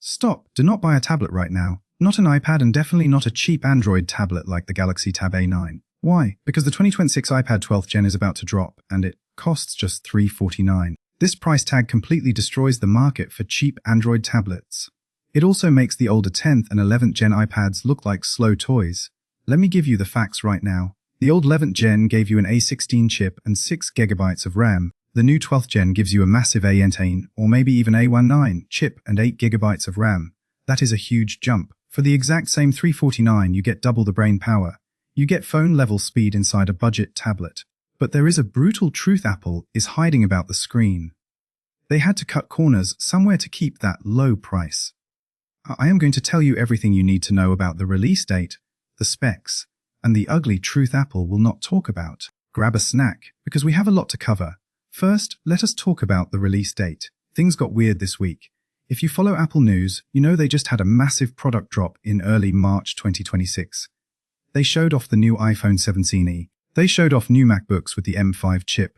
Stop, do not buy a tablet right now. Not an iPad and definitely not a cheap Android tablet like the Galaxy Tab A9. Why? Because the 2026 iPad 12th Gen is about to drop, and it costs just $349. This price tag completely destroys the market for cheap Android tablets. It also makes the older 10th and 11th Gen iPads look like slow toys. Let me give you the facts right now. The old 11th Gen gave you an A16 chip and 6 GB of RAM. The new 12th Gen gives you a massive A18 or maybe even A19 chip and 8 GB of RAM. That is a huge jump. For the exact same $349, you get double the brain power. You get phone-level speed inside a budget tablet. But there is a brutal truth Apple is hiding about the screen. They had to cut corners somewhere to keep that low price. I am going to tell you everything you need to know about the release date, the specs, and the ugly truth Apple will not talk about. Grab a snack, because we have a lot to cover. First, let us talk about the release date. Things got weird this week. If you follow Apple News, you know they just had a massive product drop in early March 2026. They showed off the new iPhone 17e. They showed off new MacBooks with the M5 chip.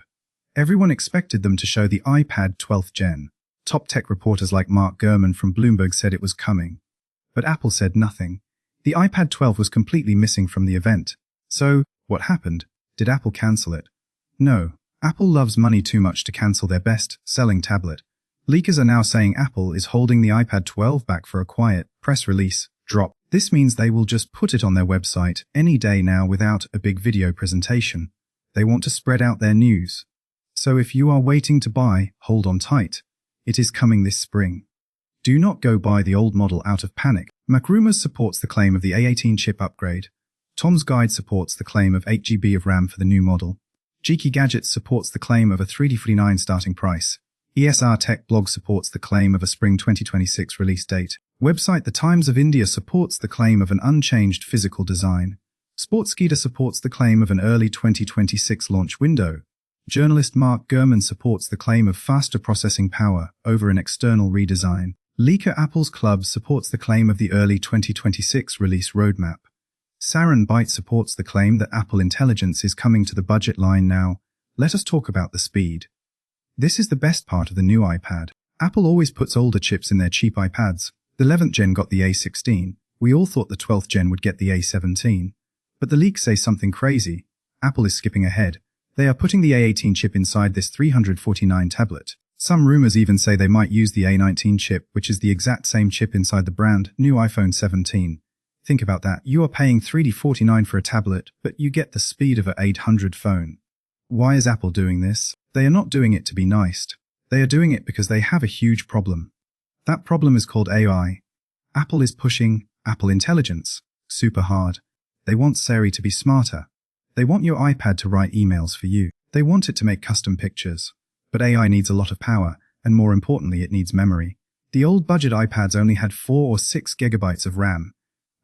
Everyone expected them to show the iPad 12th Gen. Top tech reporters like Mark Gurman from Bloomberg said it was coming. But Apple said nothing. The iPad 12 was completely missing from the event. So, what happened? Did Apple cancel it? No. Apple loves money too much to cancel their best-selling tablet. Leakers are now saying Apple is holding the iPad 12 back for a quiet press release drop. This means they will just put it on their website any day now without a big video presentation. They want to spread out their news. So if you are waiting to buy, hold on tight. It is coming this spring. Do not go buy the old model out of panic. MacRumors supports the claim of the A18 chip upgrade. Tom's Guide supports the claim of 8 GB of RAM for the new model. Geeky Gadgets supports the claim of a $349 starting price. ESR Tech Blog supports the claim of a spring 2026 release date. Website The Times of India supports the claim of an unchanged physical design. Sportskeeda supports the claim of an early 2026 launch window. Journalist Mark Gurman supports the claim of faster processing power over an external redesign. Leaker Apple's Club supports the claim of the early 2026 release roadmap. Saran Byte supports the claim that Apple Intelligence is coming to the budget line now. Let us talk about the speed. This is the best part of the new iPad. Apple always puts older chips in their cheap iPads. The 11th Gen got the A16. We all thought the 12th Gen would get the A17. But the leaks say something crazy. Apple is skipping ahead. They are putting the A18 chip inside this $349 tablet. Some rumors even say they might use the A19 chip, which is the exact same chip inside the brand new iPhone 17. Think about that. You are paying $349 for a tablet, but you get the speed of an 800 phone. Why is Apple doing this? They are not doing it to be nice. They are doing it because they have a huge problem. That problem is called AI. Apple is pushing Apple Intelligence super hard. They want Siri to be smarter. They want your iPad to write emails for you. They want it to make custom pictures. But AI needs a lot of power, and more importantly, it needs memory. The old budget iPads only had 4 or 6 GB of RAM.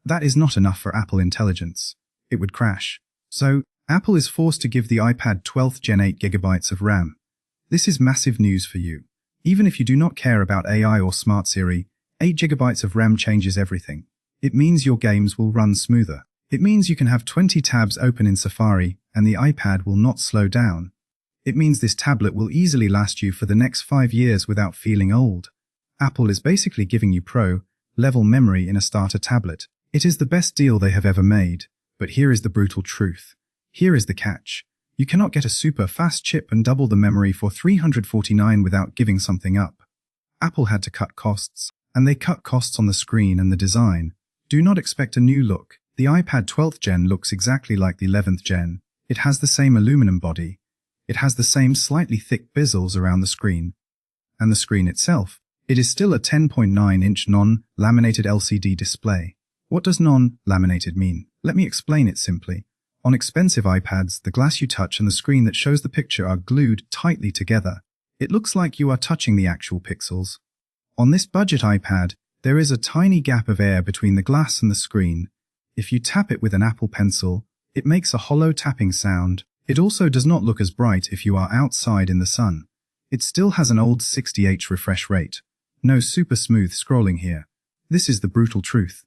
That is not enough for Apple Intelligence. It would crash. So, Apple is forced to give the iPad 12th Gen 8 GB of RAM. This is massive news for you. Even if you do not care about AI or Smart Siri, 8 GB of RAM changes everything. It means your games will run smoother. It means you can have 20 tabs open in Safari and the iPad will not slow down. It means this tablet will easily last you for the next 5 years without feeling old. Apple is basically giving you pro-level memory in a starter tablet. It is the best deal they have ever made. But here is the brutal truth. Here is the catch. You cannot get a super fast chip and double the memory for $349 without giving something up. Apple had to cut costs, and they cut costs on the screen and the design. Do not expect a new look. The iPad 12th Gen looks exactly like the 11th Gen. It has the same aluminum body. It has the same slightly thick bezels around the screen. And the screen itself. It is still a 10.9-inch non-laminated LCD display. What does non-laminated mean? Let me explain it simply. On expensive iPads, the glass you touch and the screen that shows the picture are glued tightly together. It looks like you are touching the actual pixels. On this budget iPad, there is a tiny gap of air between the glass and the screen. If you tap it with an Apple Pencil, it makes a hollow tapping sound. It also does not look as bright if you are outside in the sun. It still has an old 60Hz refresh rate. No super smooth scrolling here. This is the brutal truth.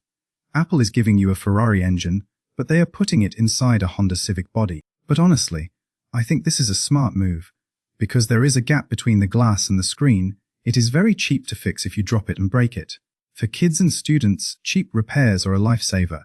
Apple is giving you a Ferrari engine, but they are putting it inside a Honda Civic body. But honestly, I think this is a smart move. Because there is a gap between the glass and the screen, it is very cheap to fix if you drop it and break it. For kids and students, cheap repairs are a lifesaver.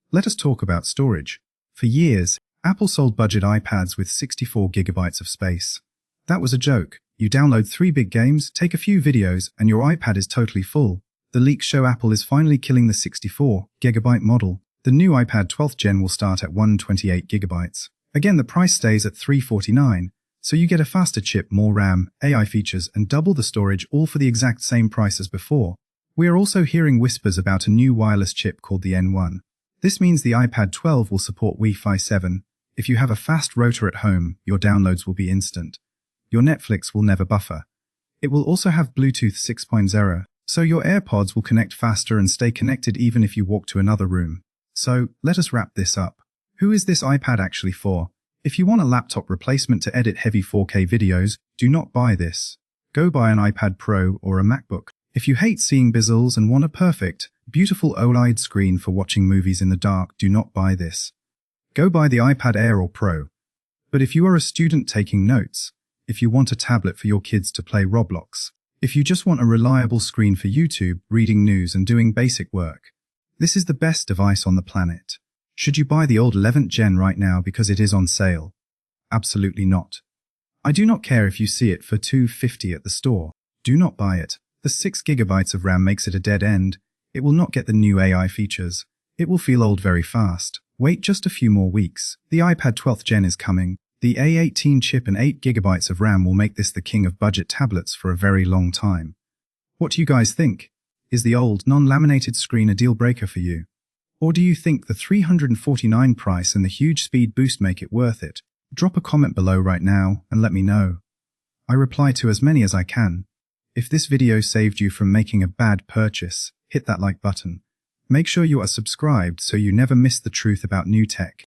Let us talk about storage. For years, Apple sold budget iPads with 64 gigabytes of space. That was a joke. You download 3 big games, take a few videos, and your iPad is totally full. The leaks show Apple is finally killing the 64 gigabyte model. The new iPad 12th Gen will start at 128 gigabytes. Again, the price stays at $349, so you get a faster chip, more RAM, AI features, and double the storage, all for the exact same price as before. We are also hearing whispers about a new wireless chip called the N1. This means the iPad 12 will support Wi-Fi 7. If you have a fast router at home, your downloads will be instant. Your Netflix will never buffer. It will also have Bluetooth 6.0, so your AirPods will connect faster and stay connected even if you walk to another room. So, let us wrap this up. Who is this iPad actually for? If you want a laptop replacement to edit heavy 4K videos, do not buy this. Go buy an iPad Pro or a MacBook. If you hate seeing bezels and want a perfect, beautiful OLED screen for watching movies in the dark, do not buy this. Go buy the iPad Air or Pro. But if you are a student taking notes, if you want a tablet for your kids to play Roblox, if you just want a reliable screen for YouTube, reading news and doing basic work, this is the best device on the planet. Should you buy the old 11th Gen right now because it is on sale? Absolutely not. I do not care if you see it for $250 at the store. Do not buy it. The 6 gigabytes of RAM makes it a dead end. It will not get the new AI features. It will feel old very fast. Wait just a few more weeks. The iPad 12th Gen is coming. The A18 chip and 8 gigabytes of RAM will make this the king of budget tablets for a very long time. What do you guys think? Is the old, non-laminated screen a deal breaker for you? Or do you think the $349 price and the huge speed boost make it worth it? Drop a comment below right now and let me know. I reply to as many as I can. If this video saved you from making a bad purchase, hit that like button. Make sure you are subscribed so you never miss the truth about new tech.